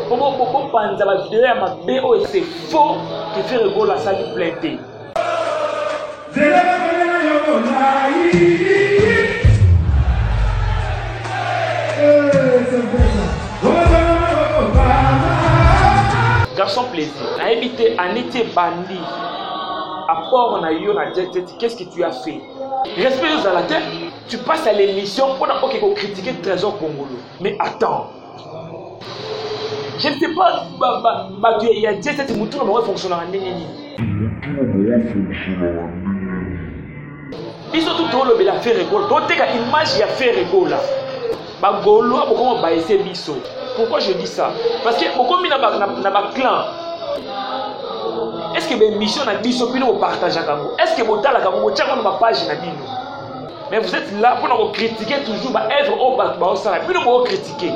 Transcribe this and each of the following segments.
Pour penser à la vidéo, c'est faux que fait rigolo la salle plainte. Garçon plaisir, a évité un été bandit. À part on a eu, on a dit, qu'est-ce que tu as fait? Respect aux alateurs, tu passes à l'émission pour critiquer le trésor congolais. Mais attends. Je ne sais pas, il y a 17 moutons qui fonctionnent en ligne. Ils sont tout le monde fait rigolo. Donc, une image qui a fait rigolo. Bagolo a beaucoup baissé biso. Pourquoi je dis ça? Parce que beaucoup de gens clan. Est-ce que mes missions na biso puis nous partageons kango? Est-ce que bota la kango tchako na page na bino? Mais vous êtes là pour nous critiquer toujours ba œuvre au ba ça. Puis nous critiquer.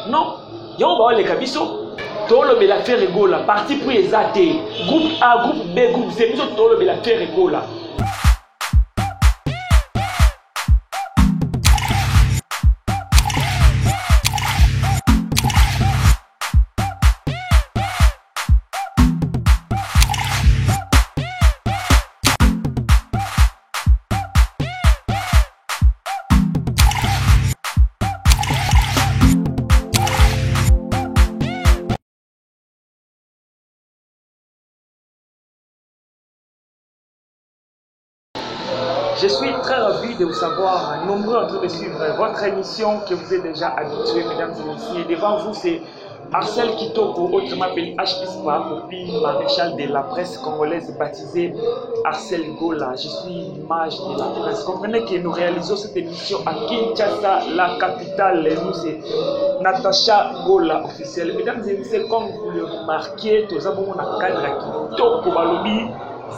Non. Yo ba le kabiso. Tolo be la faire rigolo. Parti pour ezate. Groupe A, groupe B, groupe C. Biso tolo be la faire rigolo. Je suis très ravi de vous savoir nombreux en train de suivre votre émission que vous êtes déjà habitués, mesdames et messieurs. Et devant vous, c'est Arcel Kitoko, autrement appelé HPISPA, copie maréchal de la presse congolaise baptisée Arcel Gola. Je suis l'image de la presse. Comprenez que nous réalisons cette émission à Kinshasa, la capitale. Nous, c'est Natacha Gola officielle. Mesdames et messieurs, comme vous le remarquez, nous avons un cadre à Kitoko Balobi,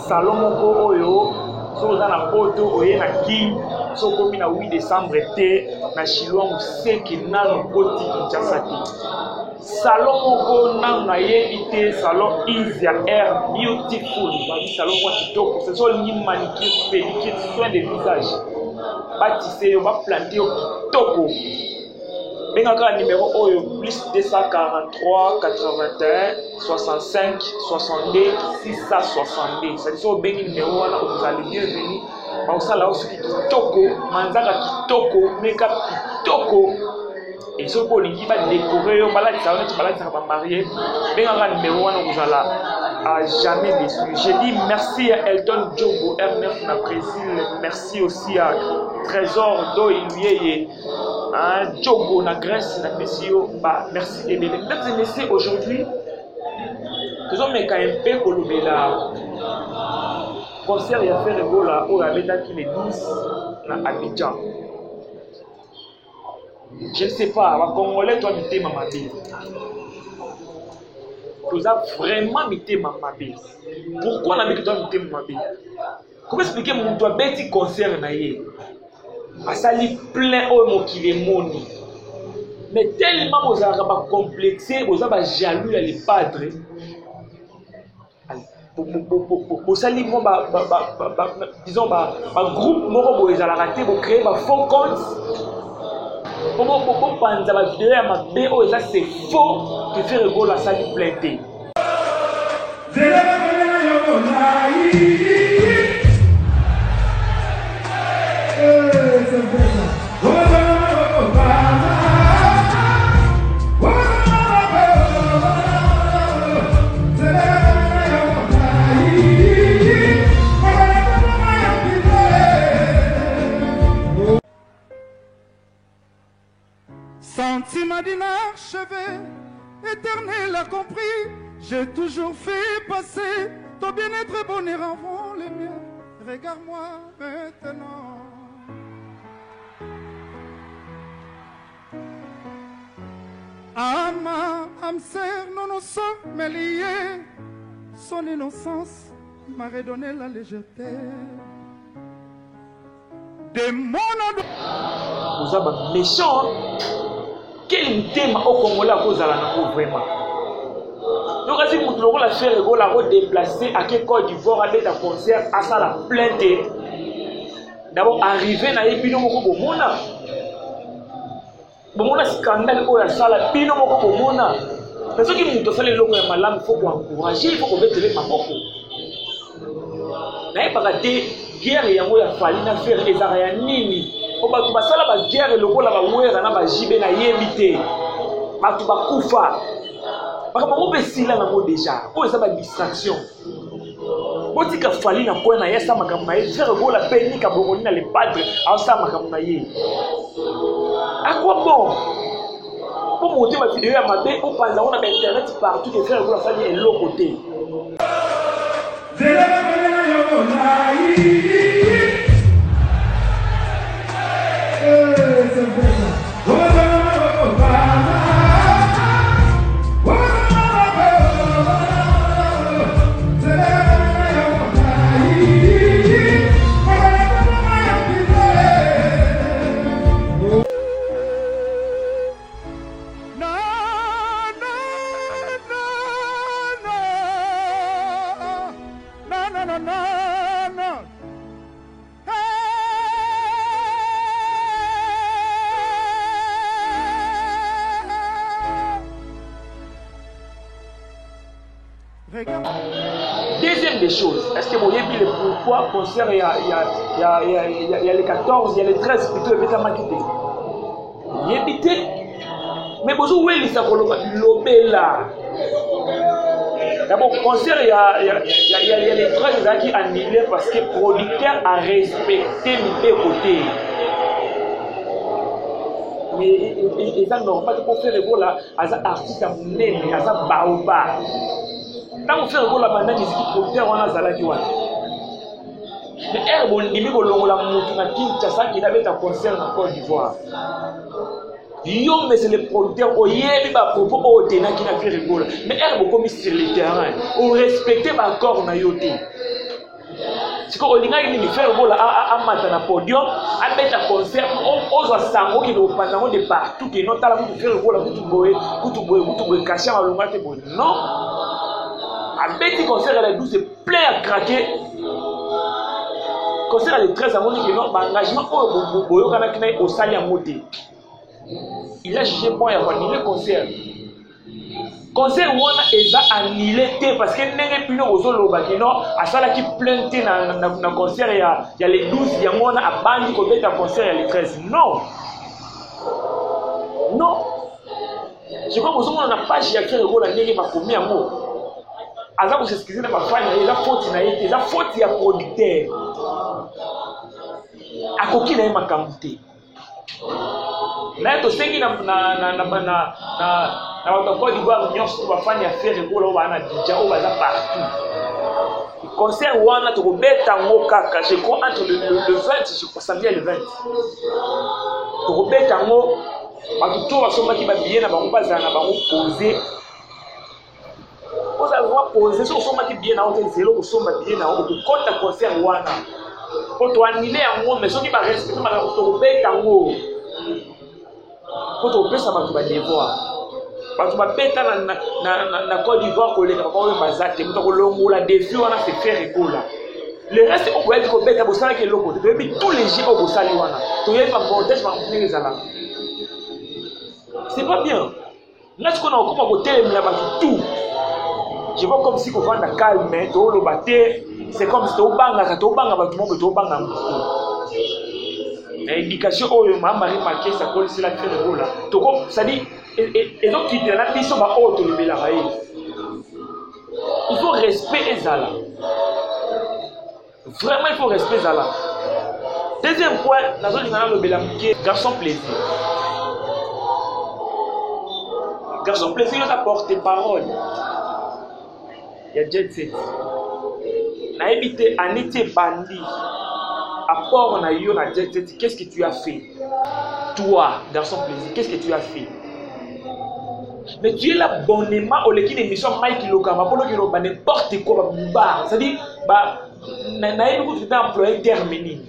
Salon Moko Oyo. So dans la photo oye na ki so komi na 8 décembre été na Chilombo seki na lokoti Kinshasa te salon moko na yebité salon Easy Air Beautiful salon moi kitoko ce sont les manicure pédicure soin de visage bâtissé va planter au kitoko bengaka numéro oyo plus 243 81 65 62 662. C'est dire bengi numéro wana vous allez bienvenue. Ba osala osu kitoko, manzaka kitoko, make-up kitoko. Et ce qu'on dit va décorer au malade ça on est malade ça va marier. Bengaka numéro wana vous allez à jamais déçu. Je dis merci à Elton Djogo R9 na Brésil, merci aussi à Trésor Do Iluye. Djogo na Grèce na Messio, merci et bien mesdames et messieurs aujourd'hui nous sommes un peu kolobela concert ya fait rigola au abetaki les 12 na Abidjan. Je ne sais pas va congolais toi mité mamabe. Nous avons vraiment mité mamabe. Pourquoi on a mis que toi mité mamabe? Comment expliquer mon toi beti concert na yé? Asali plein au mokile moni. Mais tellement vous avez complexé, vous avez jaloux les padres. Vous allez disons groupe moko vous allez rater, vous créez un faux compte. Pour penser à la vidéo, c'est faux que fait rigolo la salle plainte. Sentiment d'inachevé, éternel a compris. J'ai toujours fait passer ton bien-être bonheur avant les miens. Regarde-moi maintenant. Ama, Amser, non, nous sommes liés. Son innocence m'a redonné la légèreté. De mon ado. Vous avez méchant. Quel thème au Congolais à cause de la vraiment? Donc, si vous voulez la faire la redéplacer à quel Côte d'Ivoire avec un concert à ça la plainte. D'abord, arriver à l'épine au Bomona. Bomona scandale au la salle, pino au Bomona. Mais ce qui nous fait le logo et malam, il faut encourager, il faut qu'on mette les maboko. N'a pas raté guerre et yango ya fali na faire les araya nini. O ba tu ba sala ba guerre le kola ba wera na ba jibe na yebite. Ba tu ba kufa. Parce que on peut sila na mo déjà. O ça ba distraction. Botika fali na ko na yesa makambo na ye faire go la peine ka bongoni na le padre a ça makambo na ye. À quoi bon? Pour monter ma vidéo à ma baie, on parle on a internet partout et faire go la fali et l'autre côté. Deuxième des choses, est-ce que vous voyez bien pourquoi concert il y a les 14, il y a les 13 plutôt, il y a maquité. Il y a habité. Mais vous voyez, ça l'obéla. D'abord, concert il y a les 13 qui annulés parce que le producteur a respecté mes côtés. Mais ils n'ont pas pour faire le rôle là, à un artiste à mon nez, à un baoba. Quand on fait le rôle là, maintenant, les équipes producteurs, on a Zalaki Wan. Mais elle, on dit que la montagne Kinshasa qui avait un concert en Côte d'Ivoire. Yo, mais c'est le producteur, au yébi, à propos, au téna qui n'a fait le rôle. Mais elle, on commis sur le terrain. On respectait ma corps, na yoté. C'est qu'on a fait le rôle à matin podium, à mettre un concert, on a sango qui nous pendant de partout, qui n'ont pas la faire le rôle à tout cacher à l'ongate. Non! À mettre concert à la 12, c'est plein à craquer. Concert à les 13 à mon qui n'ont pas engagement au sali à monter. Il a jugé bon et a annulé le concert. Concert où on a annulé parce que n'est plus aux autres à ça qui plainte dans le concert il y a les 12 il y a on a bandi qu'on met un concert il y a les 13 non non je crois que on n'a pas fait le rôle à n'est pas commis un mot à vous excusez pas fan il a faute il a faute il y a producteur à coquille n'a pas camouté là to sengi na Côte d'Ivoire, nous avons fait affaire et on a déjà partout. Le concert où on a trouvé Tango Kaka, je crois entre le 20, je crois samedi et le 20. Trouvé Tango, tout le monde qui va bien, on va poser. On va poser sur son qui bien, on va zéro, on va bien, on va compter le concert où on a. Pour annuler un mot, mais ceux qui va respecter, on va trouver Tango. Pour trouver ça, on va devoir. Parce que na Côte d'Ivoire collègue on va bazate muto kolongo la défi on a fait faire école le reste on peut dire que beta bosala ke loko depuis tous les jours au bosali wana to y pas contexte va venir ça là c'est pas bien là ce qu'on a comme côté la tout je vois comme si qu'on va dans calme to lo baté c'est comme si to banga ba tout monde to banga l'éducation oh mama remarqué ça colle c'est la fait le rôle là to ça dit et donc qui la mission va auto le belaï il faut respect Zala vraiment il faut respect Zala deuxième point la zone le belaï garçon plaisir il a porté parole il y a jet set n'a évité en été bandit apport on a eu na jet set qu'est-ce que tu as fait toi garçon plaisir qu'est-ce que tu as fait. Mais tu es là bonnement au lieu d'une émission Mike Lokama pour qu'il y ait n'importe quoi c'est-à-dire employé terminé.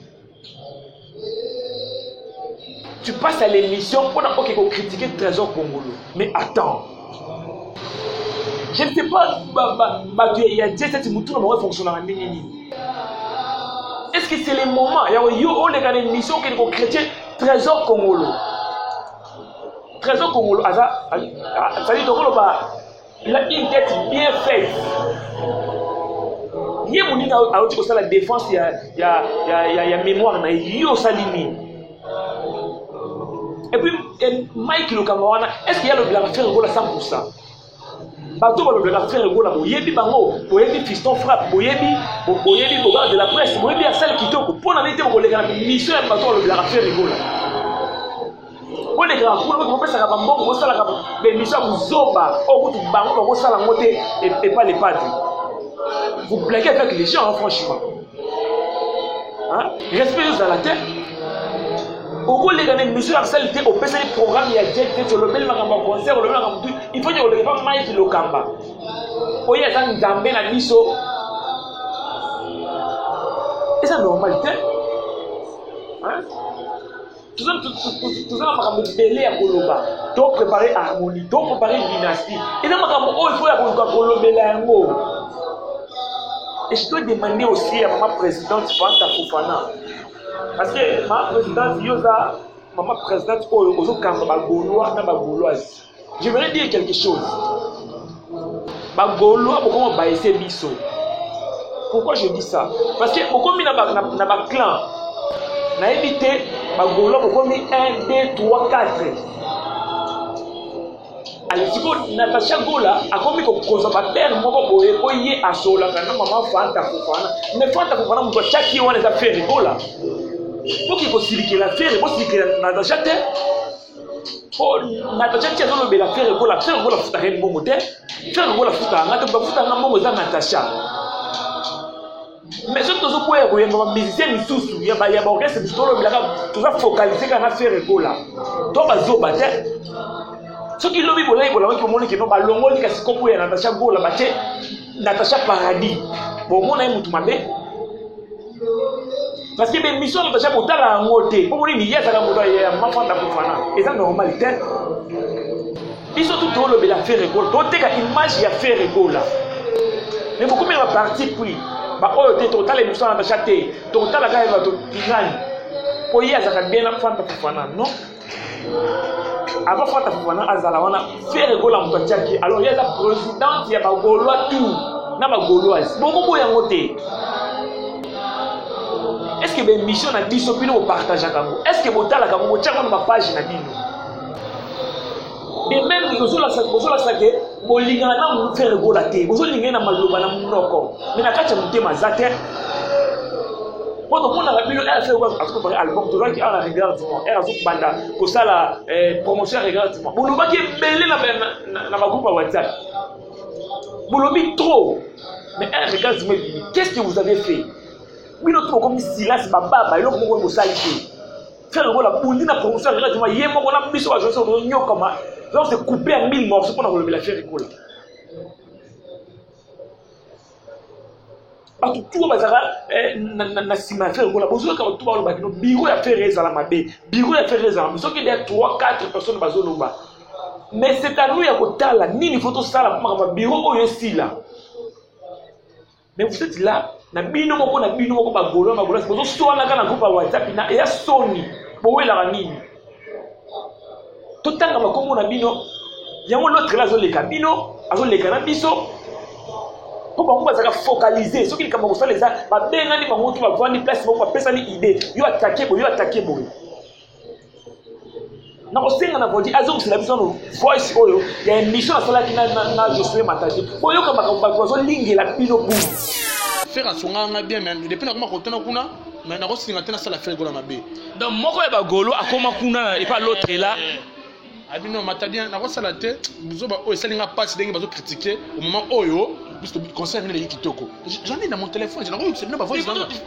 Tu passes à l'émission pour critiquer Trésor Congolo. Mais attends. Je ne sais pas il y a 17 moutons qui fonctionnent en ligne. Est-ce que c'est le moment? Il y a une émission qui est chrétien Trésor Congolo. Trésor Congolo, ça dit Il a une tête bien faite. Il y a la défense, il y a mémoire, il y a salimi. Et puis, Mike le Cameroun, est-ce qu'il y a le blague à faire le 100%? Bateau le blague à faire le goal, Boyebi Bango, Boyebi Fiston Frappe, Boyebi Bogar de la presse, Boyebi à celle qui toque. Pour la mission, le bateau le blague à faire le goal. Pour les grands, pour le ça va bon, ça la mission vous zoba, au bout du bango, ça la montée et pas les pattes. Vous blaguez avec les gens, franchement. Hein? Respectez à la terre. Au bout les gars, monsieur Axel était au PC programme, il y a direct sur le bel magamba concert, le magamba tout. Il faut dire que le pas Mike le Kamba. Oye, il y a un gambé la miso. Et ça normalité. Hein? Tout ça, on va belé à Koloba. Donc préparer harmonie, donc préparer dynastie. Et là, il faut avoir Koloba là. Et je dois demander aussi à ma présidente Fanta Fofana. Parce que ma présidente, ma présidente, j'aimerais dire quelque chose. Pourquoi je dis ça? Parce que pourquoi il y a un clan? On a évité pourquoi 1, 2, 3, 4. Alors, si vous Natacha Gola a commis comme conservateur, moi, pour y à Sola, maman Fanta Fofana. Mais Fanta Fofana, vous doit chaque fois les affaires Gola. Pour qu'il faut l'affaire, il faut que Natacha pour Natacha qui a donné l'affaire Gola, faire Gola Futa un bon modèle, faire Gola Futa un bon modèle Natacha. Mais surtout, il y a des musiciens qui il y a des orchestres qui sont focalisés sur l'affaire Gola. Donc, il y a des ce qui l'ont mis pour là, ils qui n'ont pas l'ongo ni kasi kopo ya Natacha Gola bache Natacha Paradis. Bon mon aime tout mabé. Parce que mes missions Natacha Botala ngote. Pour moi ni ya saka moto ya mafanda kufana. Et ça normalité. Ils sont tout le bela faire Gola. Donc t'es image ya faire Gola. Mais beaucoup mais la partie puis ba oyo total émission Natacha té. Total la gars va to tingani. Pour ya saka bien la mafanda kufana, non? Avant Fanta Fofana Azalawana faire Gola Mutachaki. Alors il y a la présidente, il y a pas Gaulois tout, n'a pas Gauloise. Beaucoup de côté. Est-ce que les missions na biso pino partage à Kango? Est-ce que botala Kango tchaka na page na bino? Et même nous la saké, bolinga na mu faire Gola té. Bozo linga na maloba na munoko. Mais na kacha mutema zate. Quand on a vu un album, tu vois qu'il y a un regardement, et un banda, pour ça la promotion regardement. Vous le voyez belé dans ma groupe WhatsApp. Vous le mettez trop. Mais un regardement, qu'est-ce que vous avez fait? Oui, notre comme silence, baba, il y a un salité. Faire la boule la promotion regardement, il y a un mission à jouer sur le nyo comme ça. Donc c'est coupé en 1000 morceaux pour nous la faire rigoler. Tout bazara na sima faire ngola bozo ka tout ba lo bureau ya faire ezala mabe bureau ya faire ezala mais soki des 3 4 personnes bazo loba mais c'est à nous ya kotala nini photo sala pour bureau oyo sila mais vous êtes là na bino moko ba golo bozo soana kana groupe WhatsApp na ya Sony bo wela nini totanga makombo na bino yango l'autre là zo le kabino azo le kana biso. Pour qu'on va focaliser, ce qui est comme ça les a, bah bien ni bango qui va voir ni place, on va penser ni idée, yo attaquer, bon. Non, c'est un abonné, azom c'est la mission de voice oyo, il y a une mission à cela qui n'a je suis partagé. Pour yo comme on va voir ligne la pino boum. Faire à son anga bien, mais depuis comment qu'on t'a kuna, mais na rosi ngata na sala faire gola mabe. Donc moko ya bagolo akoma kuna et pas l'autre là. Abino matadien na rosa la tête, buzoba oyo salinga passe dengi bazo critiquer au moment oyo. Concert les kitoko. J'en ai dans mon téléphone, j'ai envie de ma voix.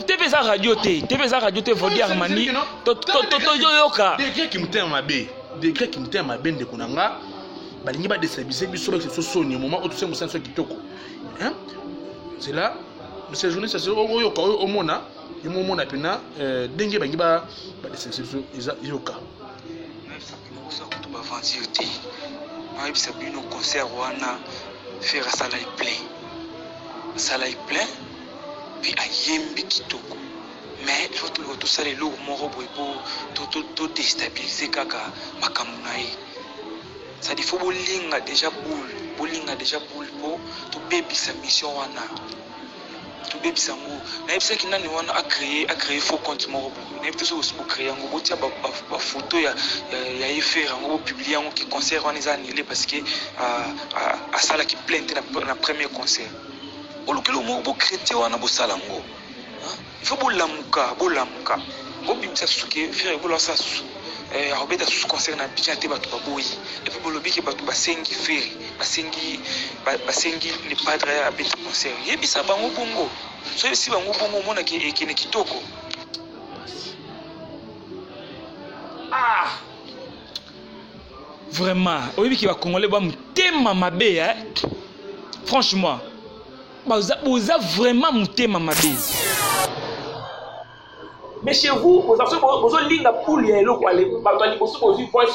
TV za radio te vodi Armani. Yoka. Des Grecs qui m'étaient ma bende kunanga. Balingi ba déstabiliser biso avec ce son au moment où tout ça musa so kitoko. Hein? C'est là, ces journées ça se yoka au mona, et mon mona pena dengue bangi ba déstabiliser yoka. Même ça que vous tout ba vendir té. Moi bisa bino concert wana faire ça là plein. Ça là est plein, puis à yembi kitoko. Mais il faut tout ça les lourds moro pour tout déstabiliser kaka makamunaï. Ça dit faut bolinga déjà boule. bolinga déjà pour to baby sa mission wana to baby sango na yebisa ki nani wana a créer faux compte moko na yebisa aussi pour créer ngo botia ba photo ya efera ngo publier ngo ki concert wana za annulé parce que a sala ki plainte na premier concert olukelo mo bo chrétien wana bo sala ngo il faut bolamuka bo bimisa suke faire bo la sa Robert a sous concert na bijan te batu baboyi et puis bolobi ke batu basengi feri basengi le padre a beta concert yebisa bango bongo so yebisi bango bongo mona ke ekene kitoko vraiment oyebi ki ba congolais ba mutema mabe franchement boza vraiment mutema mabe. Mais chez vous, vous avez ligne pour les lots, vous avez voice,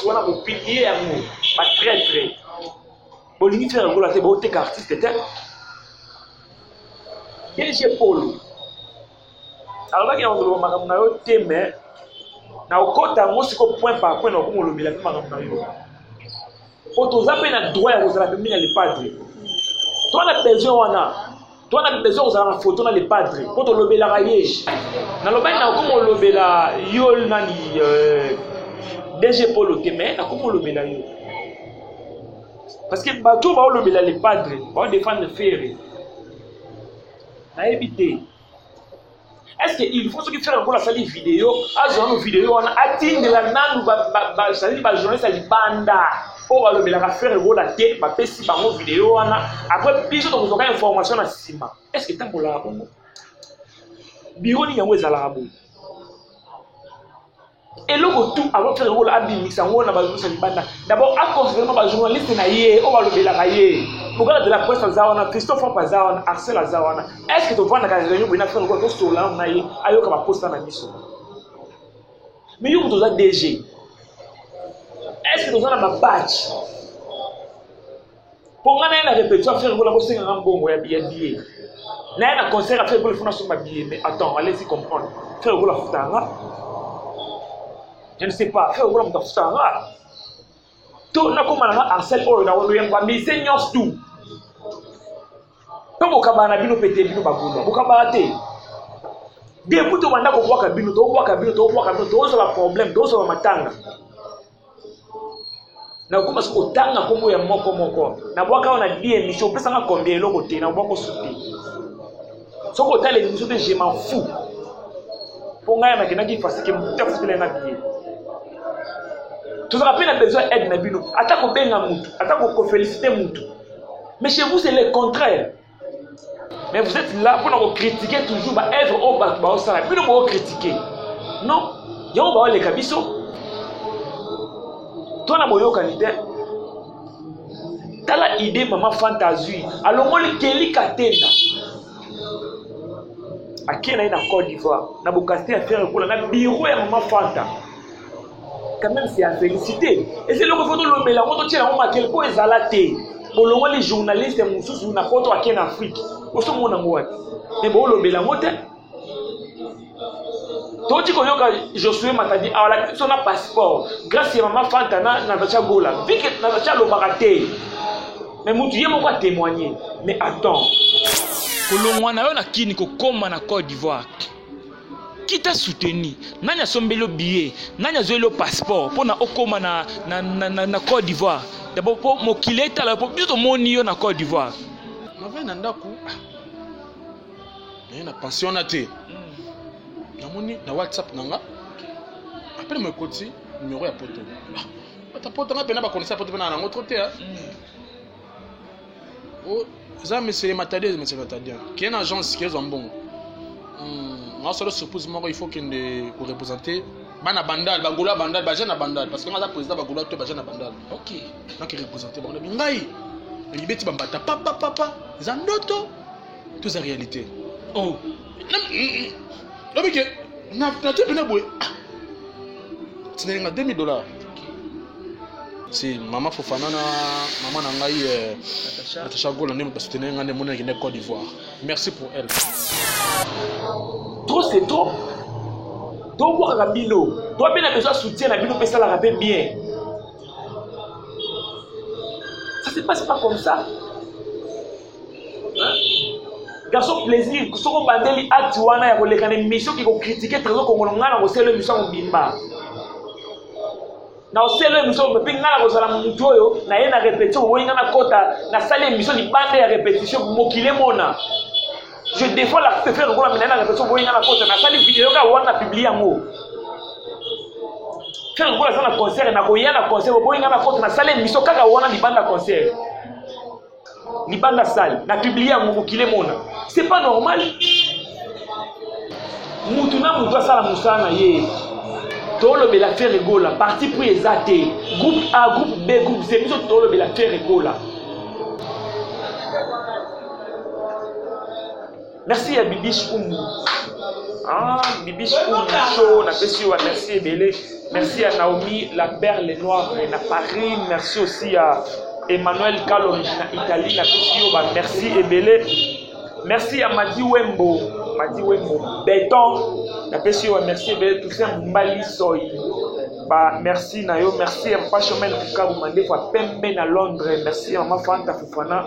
vous avez pilier à vous, pas très. Vous avez fait un rôle à tes beaux artistes, et chez Paul. Alors là, il y a un thème, na okota mosi ko point par point na ko molobela pe makambo na yo. Otoza pe na droit ya kozala pe minga le padre. Toi na besoin wana. Toi na besoin kozala na photo na le padre. Pour to lobela raye. Na lobai na ko molobela yo nani DG Polo Teme na ko molobela yo. Parce que bato ba lobela le padre, ba défendre faire. Na éviter. Est-ce qu'il faut que faire pour la salle vidéo, à vidéo, on a atteint de la nan ou salir par journaliste à l'ibanda, ou alors la faire la tête, ma pesi par mon vidéo, après plus de vous aurez information à Sima. Est-ce que tant pour la bonne? Bureau ni yango ezala rabo. Et le tout avant faire rôle abi mixango na bazo sa libanda. D'abord à cause vraiment ba journaliste na yé, ou alors la raye. Pourquoi de la presse Zawana, Christophe Pazawana, Arcel Zawana. Est-ce que tu vois dans la réunion où il a fait le sur là on a eu ayo comme poste na mission. Mais yo vous avez DG. Est-ce que nous avons ma badge? Pour gagner la répétition faire la bosse en bongo ya billet. Là un concert à faire pour le fondation ma billet mais attends, allez-y comprendre. Faire la futanga. Je ne sais pas, faire la futanga. Tout na comme na Arcel o na wolo yangwa mais seniors tout. Tobo kabana bino pété bino bakono. Bokaba te. Depuis to wanda ko bwaka bino to so la problème, to so matanga. Na kuma so tanga kombo ya moko. Na bwaka on a dit émission pesa nga combien loko te na bwako souti. Soko tale émission de je m'en fous. Pour nga na kinaki fasike muta fasike na biye. Tout ça rappelle besoin d'aide na bino. Atako benga mutu, atako féliciter mutu. Mais chez vous c'est le contraire. Mais vous êtes là pour nous critiquer toujours ba œuvre au ba ça. Puis nous vous critiquer. Non, yo ba le kabiso. Toi na boyo qualité. Tala idée maman fantasy. Alongoli Kelly Katena. Akena ina Côte d'Ivoire. Na bokasté à faire pour na bureau ya maman Fanta. Quand même c'est à féliciter. Et c'est le photo le mélange on tient on marqué pour ezalaté. Bolongo les journalistes mususu na photo akena Afrique. Oso mona ngwati. Mais bon le mélange te. Toti koyoka Josué Matadi ala son passeport. Grâce à maman Fanta na bacha gola. Vike na bacha lo baraté. Mais mutu yemo kwa témoigner. Mais attends. Kolongwa na yo na kini ko koma na Côte d'Ivoire. Qui t'a soutenu? Nani a sombelo billet, nani a zoé passeport pour na okoma na Côte d'Ivoire. D'abord pour mokileta la pour biso moni yo na Côte d'Ivoire. Na vai na ndako. Na pension na te. Na moni na WhatsApp nanga. Après me koti numéro ya poto. Ta poto nga pena ba connaître poto pena na ngotro te. Oh, ça monsieur Matadi. Qui est une agence qui est en bon. On a solo surprise moi il faut qu'il pour représenter bana bandal bangola bandal bajana bandal parce que on a président bangola to bajana bandal. OK. Donc il représenter bangola bingai. Il beti bambata papa zandoto tout ça réalité. Oh. Non mais que na te bina boy. Tu n'as $2000. C'est maman Fofana maman nangai Natacha Gola ndem parce que tenez ngane mona ki Côte d'Ivoire. Merci pour elle. Trop c'est trop. Donc voir Rabino, toi bien besoin de soutien à Bino ça la rappelle bien. Ça se passe pas comme ça. garçon plaisir soko bandeli acte wana ya koleka na émission qui ko critiquer trésor congolais ngana ko selo émission mbimba na oselo émission pe ngana ko sala mutu oyo na ye na répétition bo ngana kota na salle émission libande ya répétition mokile mona je défends la faire ngona mina na répétition bo ngana kota na salle vidéo ka wana publier yango faire ngona sana concert na ko yana concert bo ngana kota na salle émission kaka wana libande concert libanda salle na publier yango mokile mona c'est pas normal mutu na mutu asala musana ye tolo bela faire rigola parti pour ezate groupe A groupe B groupe C biso tolo bela faire rigola. Merci à Bibiche Oumou. Bibiche Oumou show na pesi wa merci ebele. Merci à Naomi la perle noire na Paris, merci aussi à Emmanuel Kalo na Italie na pesi yo ba merci ebele. Merci à Madi Wembo Béton na pesi yo merci ebele tout ça Mbali Soy. Bah merci na yo, merci à Papa Chomel Kukabu Mande fois Pembe na Londres, merci à Maman Fanta Fufana.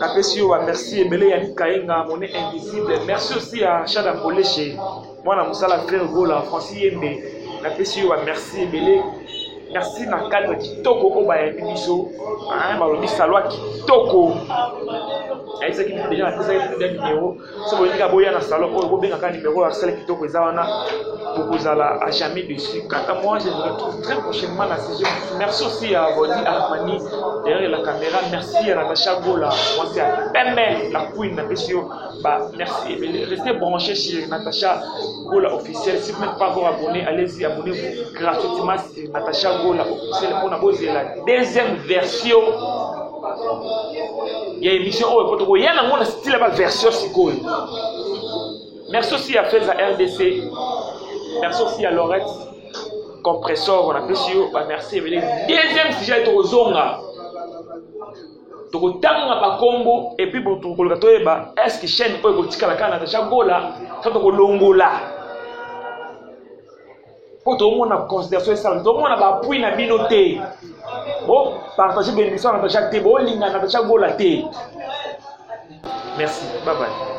Na pesi yo merci ebele Yannick Kayenga monnaie invisible. Merci aussi à Chada Mboleche. Moi na musala frère Gola Francis Yembe. Na pesi yo merci ebele. Merci na cadre kitoko ko ba biso. Ba lobi salwa kitoko. Aïssa qui dit déjà la numéro. Si vous voulez boya na salon ko benga ka numéro ya sala kitoko ezawana pour vous à jamais dessus. Quant à moi, je vous retrouve très prochainement dans ce jeu. Merci aussi à Vodi Armani derrière la caméra. Merci à Natacha Gola. Moi c'est à Pembe la queen na pesio. Bah merci. Restez branchés sur Natacha Gola officiel. Si vous n'êtes pas encore abonné, allez-y, abonnez-vous gratuitement sur Natacha Gola officiel pour la deuxième version. Il y a une émission où il y a un style de version. Merci aussi à Feza RDC. Merci aussi à Lorette Compressor. On a pu sur merci. Deuxième sujet est au Zonga. Donc, tant que combo et puis pour tout le monde, est-ce que chaîne peut être la canne de Chagola, ça te longola. Pour tout le monde a considération ça, tout le monde a appuyé na binoté. Bon, partagez bien l'émission dans chaque thé, bon, ligne dans chaque gola thé. Merci, bye bye.